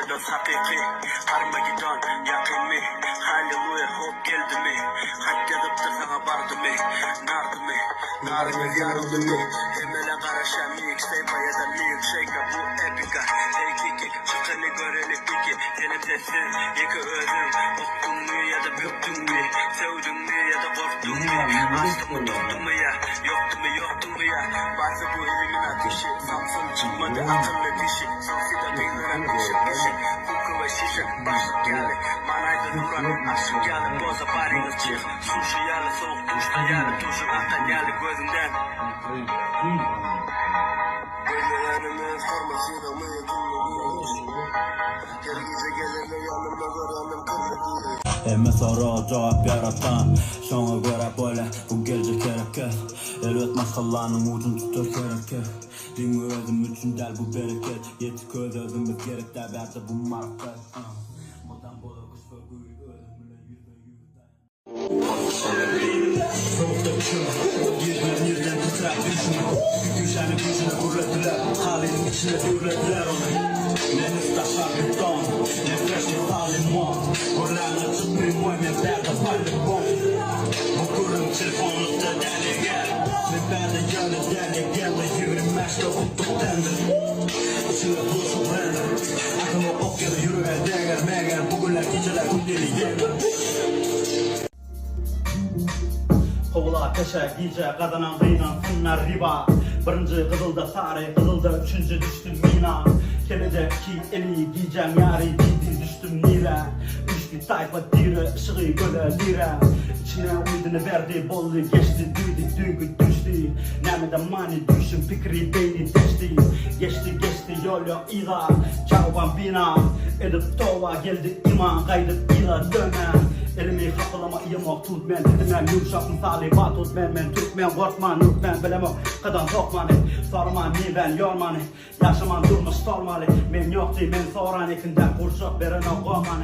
Dost hakiki Armageddon yakın mı? Halleluya hop geldi mi? Hak yazıp da sana vardı mı? Nardı mı? Narımız yarıldı mı? Hemele karışan mixtape ya da milkshake bu epika. Hey kiki çıkını görelim peki. Senin sesin yıkı özüm. Uktun mu ya da büktün mü? Sevdin mi ya da korktun mu? Açtın mı doldun mu ya? Yoktu mu ya? Bazı bu elimin ateşi. Samsun çıkmadı akıllı dişi. Sonsida değiller dişi. Kuku ve şişe başlık geldi. Manayda duran aşık geldi. Boza bariniz çık. Sushi yalı soğuk duşta yalı. Duşun aktan geldi gözümden. Gözlerimiz formasıyla mı yakınlığı? Her gece gelene yanımda görenim kırmızı. Mesela cevap yaratan şuna göre böyle bu gelecek hareket. Elbet masallarının ucunu tutar hareket. Dini özüm üçün del bu bereket. Yetik özümüz gerek de verdi bu marifet. Buradan bola kuş ve gül ölümüne yüzde soğukta uçuyor. Yüzden titrer düşünüyor. Düşeni gücüne vurrediler. Halinin içine dürrediler onu. Ne müstaşar bir don. Ne fresh bir salimon. Buralarına çıkmıyor mu emeklerde paylık bon. Bu kurum telefonlukta deli gel. Ve ben de yanı deli gel. Yürümezde uttuk dendir. İçine buluşup rendir. Aklıma ok ya da yürüye değer meğer. Bugünler geceler gündeli yener. Kovula peşe giyce kazanan kıyınan sunlar riba. Birinci kızılda sarı, kızılda üçüncü düştüm mina. Gelecek ki eli giyeceğim yari giydi düştüm nire. Üçlü tayfa dire, ışığı göle dire. İçine uydunu verdi, bollu geçti, duygu düştü. Nemede mani düşün, fikri beyni deşti. Geçti yol yok ila, çağban bina. Edip tova geldi iman, kaydıp ila döne. Elimi kapılama iyamok tut men dedim yumuşak misali bat tut men Türkmen korkman nurkmen bilemem kadar korkman sorman ni ben yorman yaşaman durmuş sormalı men yoktu men soran ekinden kurşak veren o koman